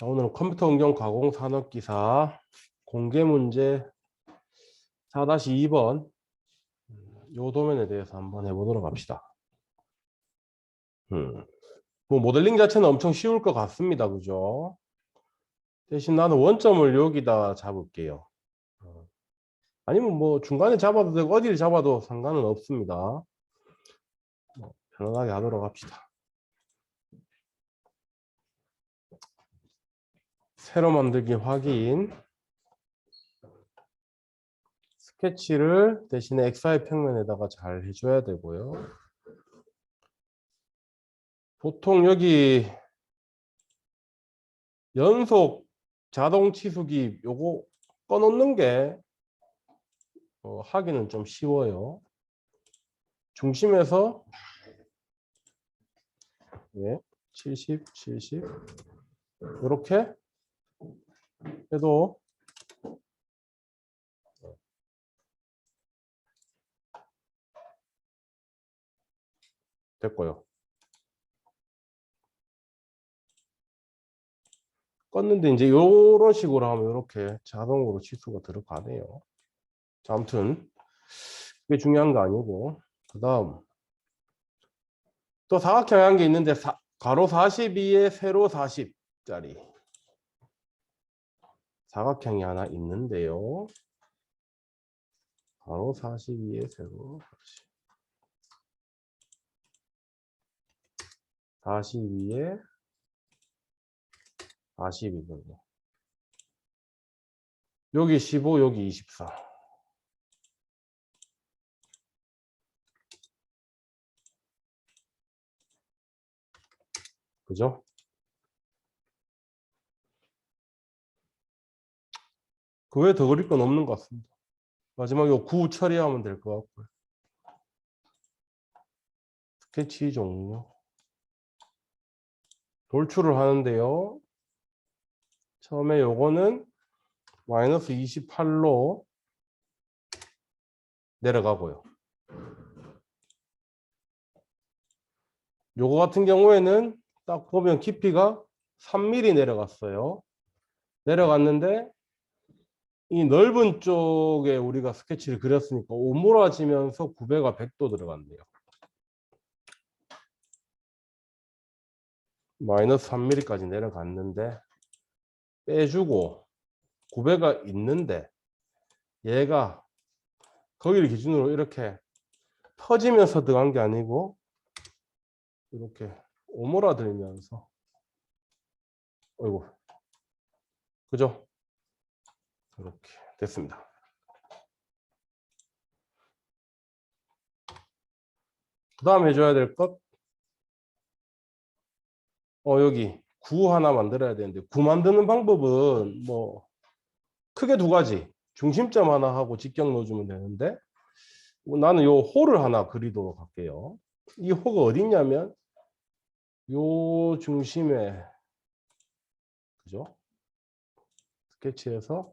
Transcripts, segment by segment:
자, 오늘은 컴퓨터 응용 가공 산업기사 공개 문제 4-2번 요 도면에 대해서 한번 해보도록 합시다. 뭐 모델링 자체는 엄청 쉬울 것 같습니다. 그죠? 대신 나는 원점을 여기다 잡을게요. 아니면 뭐 중간에 잡아도 되고 어디를 잡아도 상관은 없습니다. 뭐 편안하게 하도록 합시다. 새로 만들기 확인. 스케치를 대신에 XY 평면에다가 잘 해줘야 되고요. 보통 여기 연속 자동 치수기 요거 꺼놓는 게 하기는 좀 쉬워요. 중심에서 70, 70 이렇게 해도 됐고요. 껐는데 이제 이런 식으로 하면 이렇게 자동으로 치수가 들어가네요. 자, 아무튼 그게 중요한 거 아니고 그 다음 또 사각형한 게 있는데 가로 42에 세로 40짜리 사각형이 하나 있는데요. 가로 42에 세로 42에 42거든요. 여기 15, 여기 24. 그죠? 그 외에 더 그릴 건 없는 것 같습니다. 마지막에 9 처리하면 될 것 같고요. 스케치 종료. 돌출을 하는데요. 처음에 요거는 마이너스 28로 내려가고요. 요거 같은 경우에는 딱 보면 깊이가 3mm 내려갔어요. 내려갔는데 이 넓은 쪽에 우리가 스케치를 그렸으니까 오므라지면서 9배가 100도 들어간대요. 마이너스 3mm까지 내려갔는데 빼주고 9배가 있는데 얘가 거기를 기준으로 이렇게 퍼지면서 들어간 게 아니고 이렇게 오므라들면서 어이구 그죠? 이렇게 됐습니다. 그 다음 해줘야 될 것 여기 9 하나 만들어야 되는데 9 만드는 방법은 뭐 크게 두 가지 중심점 하나 하고 직경 넣어주면 되는데 나는 요 홀을 하나 그리도록 할게요. 이 홀가 어디 있냐면 요 중심에 그죠? 스케치에서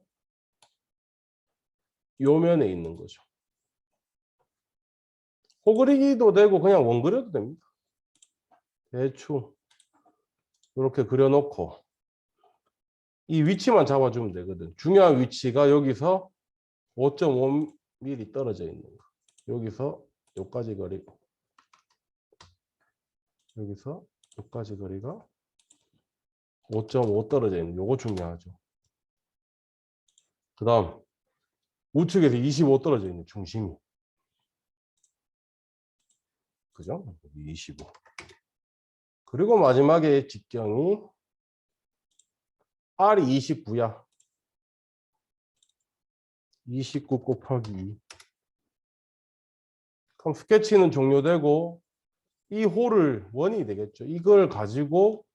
요 면에 있는 거죠. 호 그리기도 되고 그냥 원 그려도 됩니다. 대충 이렇게 그려놓고 이 위치만 잡아주면 되거든. 중요한 위치가 여기서 5.5mm 떨어져 있는 거. 여기서 여기까지 거리 여기서 여기까지 거리가 5.5 떨어져 있는 요거 중요하죠. 그 다음 우측에서 25 떨어져 있는 중심이 그죠? 25 그리고 마지막에 직경이 R이 29야. 29 곱하기 2. 그럼 스케치는 종료되고 이 홀을 원이 되겠죠. 이걸 가지고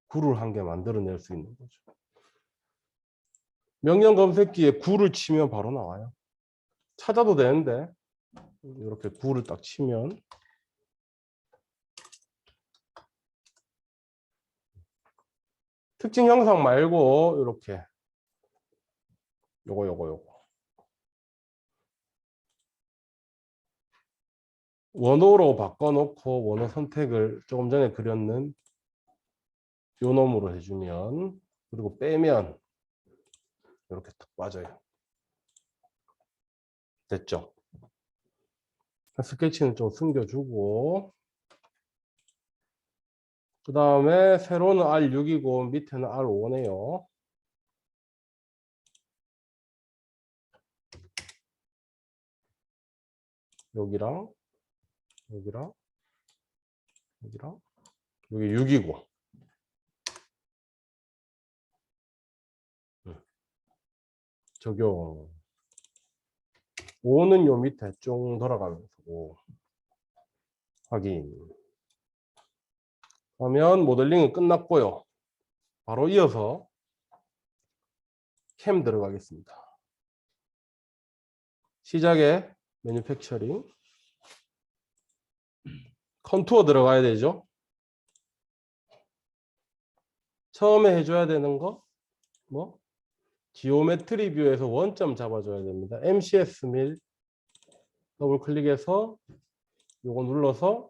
구를 한 개 만들어낼 수 있는 거죠. 명령 검색기에 구를 치면 바로 나와요. 찾아도 되는데 이렇게 구를 딱 치면 특징 형상 말고 이렇게 요거 원호로 바꿔놓고 원호 선택을 조금 전에 그렸는 요 놈으로 해주면, 그리고 빼면 이렇게 딱 맞아요. 됐죠? 스케치는 좀 숨겨주고, 그 다음에 세로는 R6이고 밑에는 R5네요. 여기랑 여기랑 여기랑 여기 6이고 적용. 5는 요 밑에 쭉 돌아가면서 5. 확인. 그러면 모델링은 끝났고요. 바로 이어서 캠 들어가겠습니다. 시작에 매니팩처링. 컨투어 들어가야 되죠. 처음에 해줘야 되는 거 뭐? 지오메트리 뷰에서 원점 잡아줘야 됩니다. MCS 밀 더블 클릭해서 요거 눌러서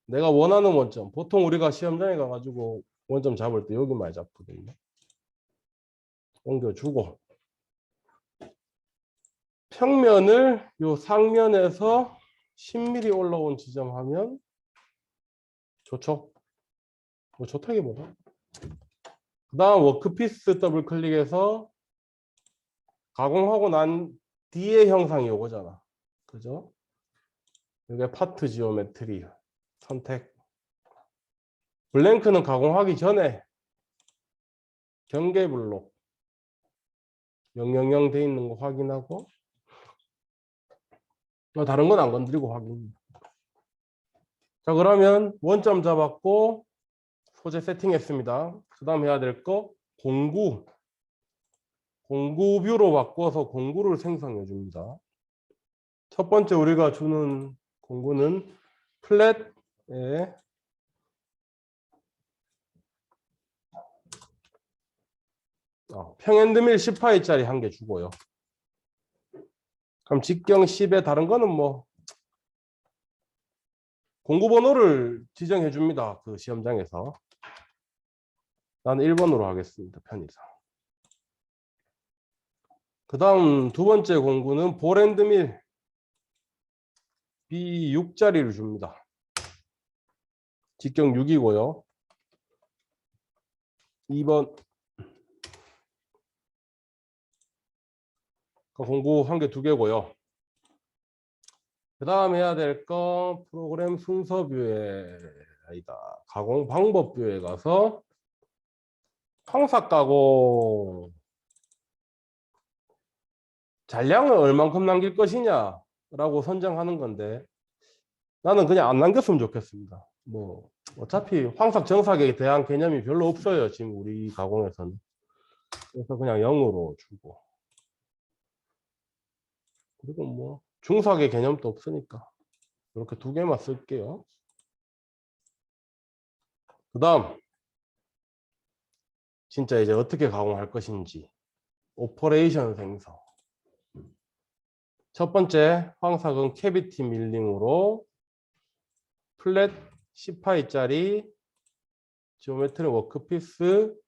내가 원하는 원점. 보통 우리가 시험장에 가가지고 원점 잡을 때 여기 많이 잡거든요. 옮겨주고 평면을 요 상면에서 10mm 올라온 지점 하면 좋죠. 뭐 좋다기보다. 그 다음 워크피스 더블 클릭해서 가공하고 난 뒤의 형상이 요거잖아. 그죠? 이게 파트 지오메트리 선택. 블랭크는 가공하기 전에 경계 블록 000 돼 있는 거 확인하고 다른 건 안 건드리고 확인. 자, 그러면 원점 잡았고 소재 세팅했습니다. 그 다음 해야 될 거 공구 뷰로 바꿔서 공구를 생성해 줍니다. 첫 번째 우리가 주는 공구는 플랫에 평엔드밀 10파이짜리 한 개 주고요. 그럼 직경 10에 다른 거는 뭐 공구 번호를 지정해 줍니다. 그 시험장에서. 나는 1번으로 하겠습니다. 편의상. 그 다음 두 번째 공구는 볼앤드밀 B6짜리를 줍니다. 직경 6이고요. 2번 공구 한 개 두 개고요. 그 다음 해야 될 거 프로그램 순서 뷰에 아니다. 가공 방법 뷰에 가서 황삭 가공 잔량을 얼만큼 남길 것이냐 라고 선정하는 건데 나는 그냥 안 남겼으면 좋겠습니다. 뭐 어차피 황삭 정삭에 대한 개념이 별로 없어요. 지금 우리 가공에서는. 그래서 그냥 0으로 주고 그리고 뭐 중삭의 개념도 없으니까 이렇게 두 개만 쓸게요. 그 다음 진짜 이제 어떻게 가공할 것인지 오퍼레이션 생성. 첫 번째 황삭은 캐비티 밀링으로 플랫 10파이짜리 지오메트리 워크피스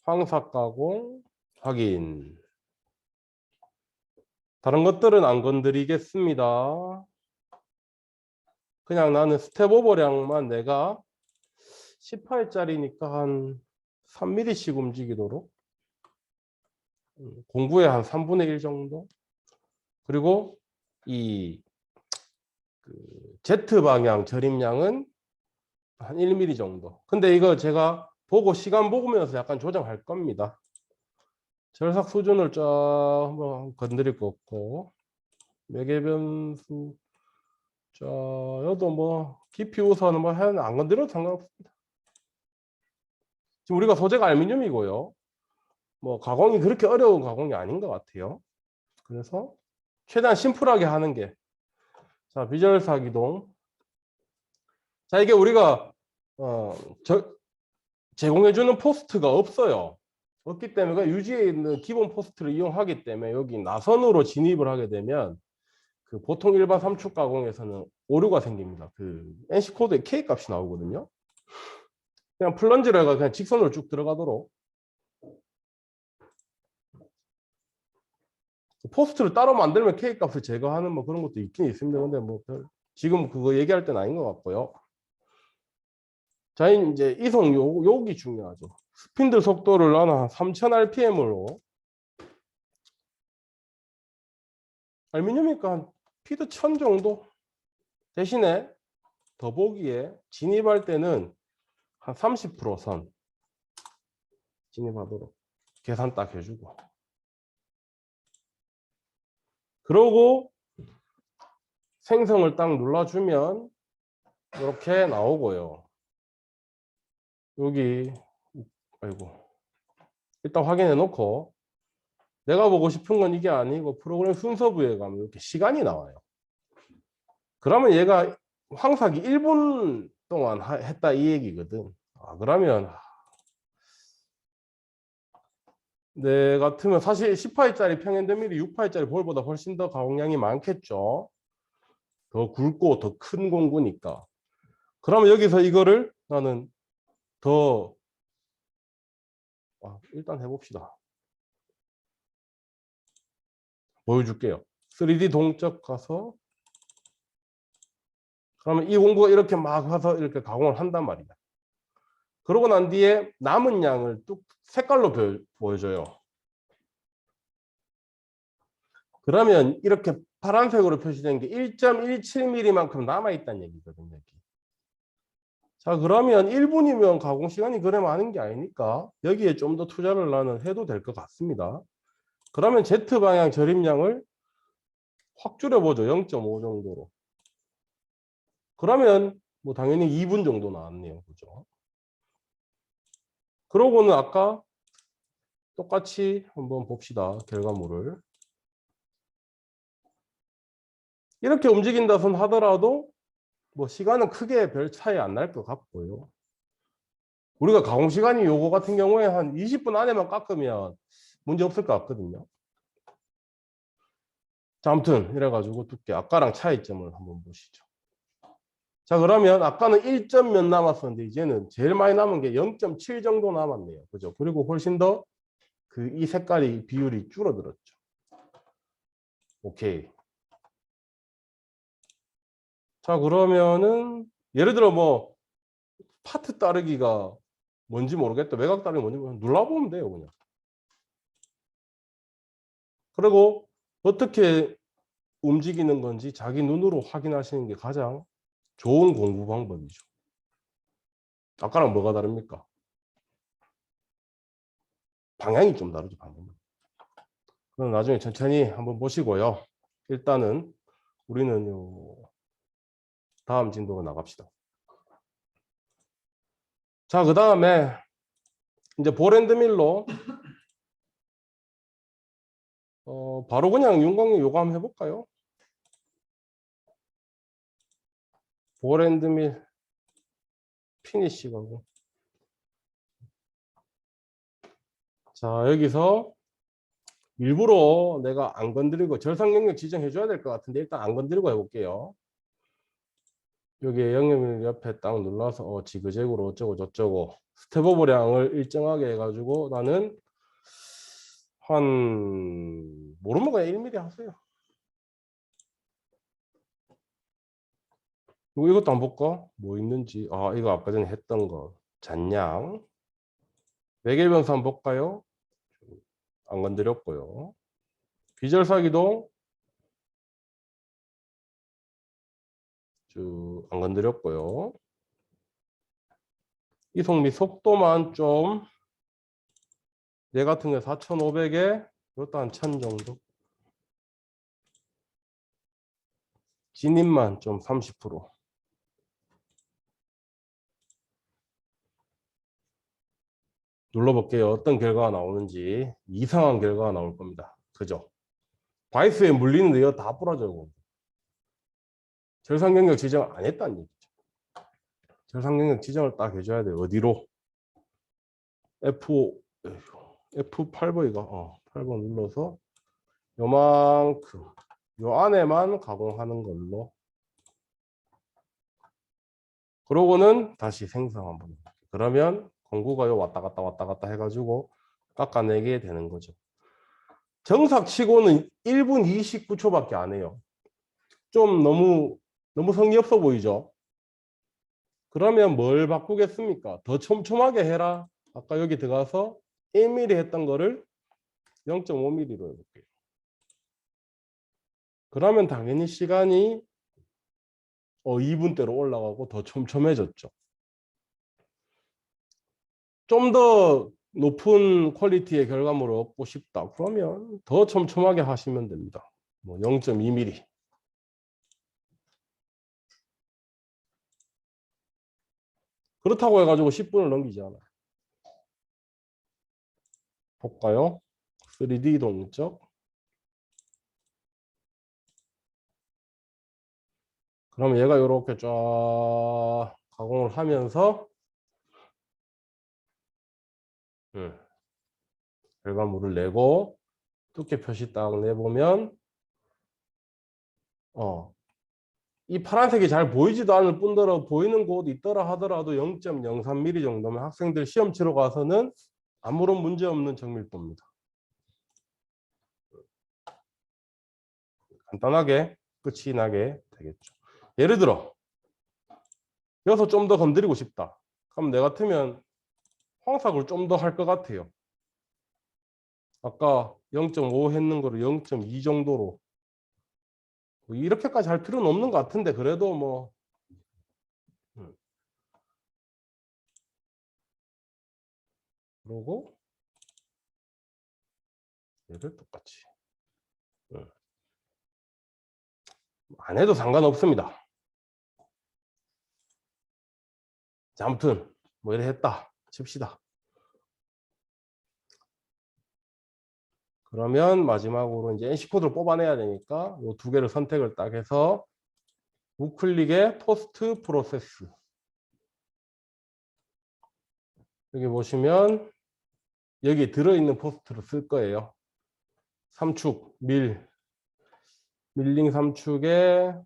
황삭 가공 확인. 다른 것들은 안 건드리겠습니다. 그냥 나는 스텝 오버량만 내가 10파이짜리니까 한 3mm씩 움직이도록 공구의 한 3분의 1 정도. 그리고 이 Z 방향 절임량은 한 1mm 정도. 근데 이거 제가 보고 시간 보면서 약간 조정할 겁니다. 절삭 수준을 쫙 한번 건드릴 거 없고 매개 변수 자 여도 뭐 깊이 우선은 뭐 안 건드려도 상관없습니다. 지금 우리가 소재가 알루미늄이고요. 뭐 가공이 그렇게 어려운 가공이 아닌 것 같아요. 그래서 최대한 심플하게 하는 게 자 비주얼사 기동. 자 이게 우리가 제공해주는 포스트가 없어요. 없기 때문에 유지에 있는 기본 포스트를 이용하기 때문에 여기 나선으로 진입을 하게 되면 그 보통 일반 삼축 가공에서는 오류가 생깁니다. 그 NC 코드에 K 값이 나오거든요. 그냥 플런지로 해가 그냥 직선으로 쭉 들어가도록. 포스트를 따로 만들면 K 값을 제거하는 뭐 그런 것도 있긴 있습니다. 근데 뭐 지금 그거 얘기할 때는 아닌 것 같고요. 자, 이제 이송 요기 중요하죠. 스핀들 속도를 나는 한 3000rpm으로 알루미늄이니까 한 피드 1000 정도 대신에 더보기에 진입할 때는 한 30%선 진입하도록 계산 딱 해주고, 그러고 생성을 딱 눌러주면 이렇게 나오고요. 여기 아이고 일단 확인해 놓고, 내가 보고 싶은 건 이게 아니고 프로그램 순서부에 가면 이렇게 시간이 나와요. 그러면 얘가 황사기 1분 동안 했다 이 얘기거든. 그러면 네 같으면 사실 10파이짜리 평행대밀이 6파이짜리 볼보다 훨씬 더 가공량이 많겠죠. 더 굵고 더 큰 공구니까. 그러면 여기서 이거를 나는 더 일단 해봅시다. 보여줄게요. 3D 동적 가서, 그러면 이 공구가 이렇게 막 와서 이렇게 가공을 한단 말이야. 그러고 난 뒤에 남은 양을 뚝 색깔로 보여줘요. 그러면 이렇게 파란색으로 표시된 게 1.17mm만큼 남아있다는 얘기거든요. 여기. 자, 그러면 1분이면 가공 시간이 그래 많은 게 아니니까 여기에 좀 더 투자를 나는 해도 될 것 같습니다. 그러면 Z방향 절임량을 확 줄여보죠. 0.5 정도로. 그러면 뭐 당연히 2분 정도 나왔네요. 그죠? 그러고는 아까 똑같이 한번 봅시다. 결과물을. 이렇게 움직인다 손 하더라도 뭐 시간은 크게 별 차이 안 날 것 같고요. 우리가 가공 시간이 요거 같은 경우에 한 20분 안에만 깎으면 문제 없을 것 같거든요. 자, 아무튼 이래가지고 두께 아까랑 차이점을 한번 보시죠. 자, 그러면 아까는 1점 몇 남았었는데 이제는 제일 많이 남은 게 0.7 정도 남았네요. 그죠? 그리고 훨씬 더 이 색깔이 비율이 줄어들었죠. 오케이. 자, 그러면은 예를 들어 뭐 파트 따르기가 뭔지 모르겠다. 외곽 따르기 뭔지 모르겠다. 눌러보면 돼요, 그냥. 그리고 어떻게 움직이는 건지 자기 눈으로 확인하시는 게 가장 좋은 공부 방법이죠. 아까랑 뭐가 다릅니까? 방향이 좀 다르죠, 방향이. 그럼 나중에 천천히 한번 보시고요. 일단은 우리는 다음 진도로 나갑시다. 자, 그 다음에 이제 볼앤드밀로 바로 그냥 윤광로 요거 한번 해볼까요? 볼앤드밀 피니쉬가고. 자, 여기서 일부러 내가 안 건드리고 절상 영역 지정해 줘야 될 것 같은데 일단 안 건드리고 해볼게요. 여기에 영역을 옆에 딱 눌러서 지그재그로 어쩌고 저쩌고 스텝 오버량을 일정하게 해가지고 나는 한 모르면 그냥 1mm 하세요. 그리고 이것도 한번 볼까? 뭐 있는지. 이거 아까 전에 했던 거 잔량 매개변수 한번 볼까요? 안 건드렸고요. 비절사기도 쭉 안 건드렸고요. 이속 및 속도만 좀 얘 같은 게 4,500에 이것도 한 1000 정도. 진입만 좀 30%. 눌러볼게요. 어떤 결과가 나오는지. 이상한 결과가 나올 겁니다. 그죠? 바이스에 물리는데 이거 다 부러져요. 절상 경력 지정 안 했다는 얘기죠. 절상 경력 지정을 딱 해줘야 돼요. 어디로? F8번이가 8번 눌러서 요만큼 요 안에만 가공하는 걸로. 그러고는 다시 생성 한번 해볼게요. 그러면 공구가 요 왔다 갔다 해가지고 깎아내게 되는 거죠. 정삭치고는 1분 29초밖에 안 해요. 좀 너무 성의 없어 보이죠? 그러면 뭘 바꾸겠습니까? 더 촘촘하게 해라. 아까 여기 들어가서 1mm 했던 거를 0.5mm로 해볼게요. 그러면 당연히 시간이 2분대로 올라가고 더 촘촘해졌죠. 좀 더 높은 퀄리티의 결과물을 얻고 싶다. 그러면 더 촘촘하게 하시면 됩니다. 뭐 0.2mm. 그렇다고 해가지고 10분을 넘기지 않아요. 볼까요? 3D 동적. 그럼 얘가 이렇게 쫙 가공을 하면서 결과물을 내고 두께 표시 딱 내보면 이 파란색이 잘 보이지도 않을 뿐더러 보이는 곳 있더라 하더라도 0.03mm 정도면 학생들 시험 치러 가서는 아무런 문제 없는 정밀도입니다. 간단하게 끝이 나게 되겠죠. 예를 들어 여기서 좀 더 건드리고 싶다. 그럼 내 같으면 황삭을 좀 더 할 것 같아요. 아까 0.5 했는 거를 0.2 정도로. 이렇게까지 할 필요는 없는 것 같은데 그래도 뭐 그러고 얘를 똑같이 안 해도 상관없습니다. 자, 아무튼 뭐 이래 했다 칩시다. 그러면 마지막으로 이제 NC코드를 뽑아내야 되니까 이 두 개를 선택을 딱 해서 우클릭에 포스트 프로세스. 여기 보시면 여기 들어있는 포스트를 쓸 거예요. 3축 밀링 3축에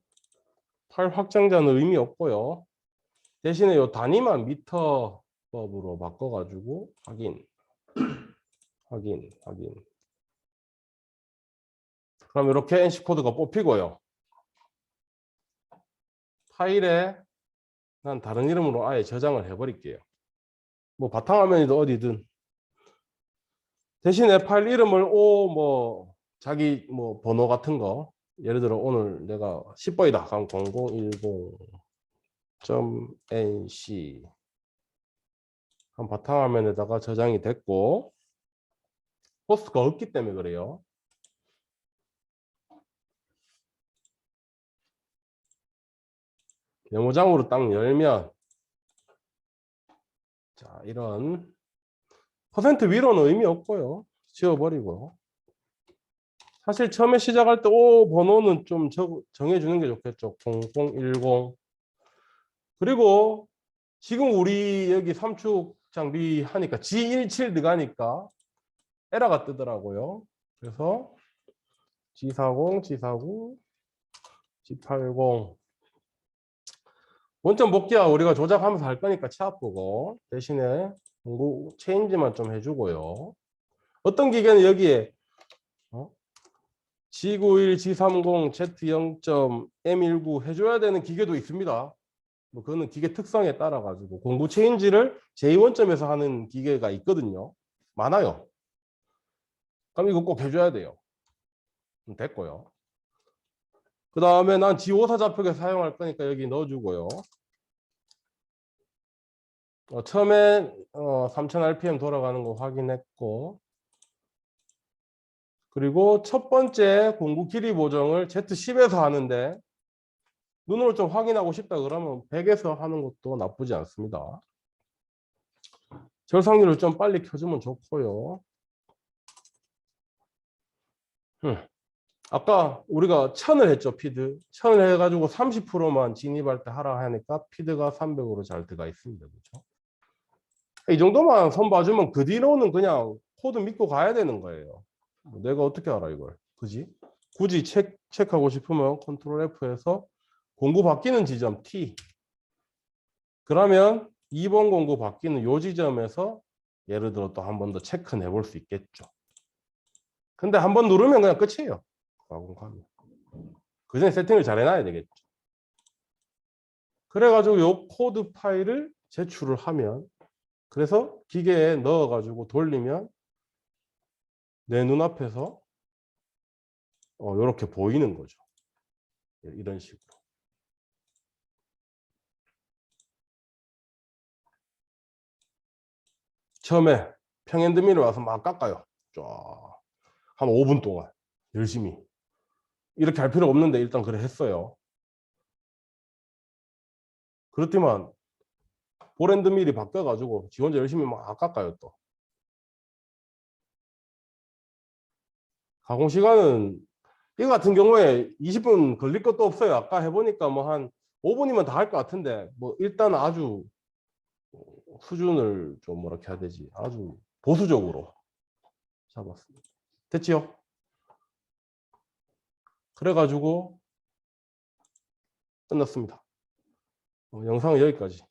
팔 확장자는 의미 없고요. 대신에 이 단위만 미터법으로 바꿔가지고 확인. 그럼 이렇게 NC코드가 뽑히고요. 파일에 난 다른 이름으로 아예 저장을 해버릴게요. 뭐 바탕화면이든 어디든. 대신에 파일 이름을 자기 뭐 번호 같은 거 예를 들어 오늘 내가 10번이다. 그럼 0010.nc 한 바탕화면에다가 저장이 됐고 호스트가 없기 때문에 그래요. 메모장으로 딱 열면 자 이런 퍼센트 위로는 의미 없고요. 지워버리고 사실 처음에 시작할 때 번호는 좀 정해주는 게 좋겠죠. 0010 그리고 지금 우리 여기 3축 장비 하니까 G17 들어가니까 에러가 뜨더라고요. 그래서 G40, G49, G80 원점 복귀야 우리가 조작하면서 할 거니까 치 아프고 대신에 공구 체인지만 좀 해주고요. 어떤 기계는 여기에 G91, G30, Z0.M19 해줘야 되는 기계도 있습니다. 뭐 그거는 기계 특성에 따라 가지고 공구 체인지를 제2원점에서 하는 기계가 있거든요. 많아요. 그럼 이거 꼭 해줘야 돼요. 됐고요. 그 다음에 난 G54 좌표계 사용할 거니까 여기 넣어주고요. 처음에 3000rpm 돌아가는 거 확인했고 그리고 첫 번째 공구 길이 보정을 Z10에서 하는데 눈으로 좀 확인하고 싶다 그러면 100에서 하는 것도 나쁘지 않습니다. 절삭률을 좀 빨리 켜주면 좋고요. 아까 우리가 1000을 했죠. 피드 1000을 해가지고 30%만 진입할 때 하라 하니까 피드가 300으로 잘 들어가 있습니다. 그렇죠? 이 정도만 손 봐주면 그 뒤로는 그냥 코드 믿고 가야 되는 거예요. 내가 어떻게 알아 이걸 그지? 굳이 체크하고 싶으면 컨트롤 F에서 공구 바뀌는 지점 T 그러면 2번 공구 바뀌는 요 지점에서 예를 들어 또 한 번 더 체크해 볼 수 있겠죠. 근데 한 번 누르면 그냥 끝이에요. 가공하면. 그 전에 세팅을 잘 해놔야 되겠죠. 그래가지고 요 코드 파일을 제출을 하면, 그래서 기계에 넣어가지고 돌리면 내 눈앞에서 이렇게 보이는 거죠. 이런 식으로. 처음에 평행드밀에 와서 막 깎아요. 쫙. 한 5분 동안 열심히. 이렇게 할 필요 없는데 일단 그래 했어요. 그렇지만 볼앤드밀이 바뀌어가지고 지 혼자 열심히 막 깎아요 또. 가공 시간은 이거 같은 경우에 20분 걸릴 것도 없어요. 아까 해보니까 뭐 한 5분이면 다 할 것 같은데 뭐 일단 아주 수준을 좀 뭐라 해야 되지? 아주 보수적으로 잡았습니다. 됐지요? 그래가지고 끝났습니다. 영상은 여기까지.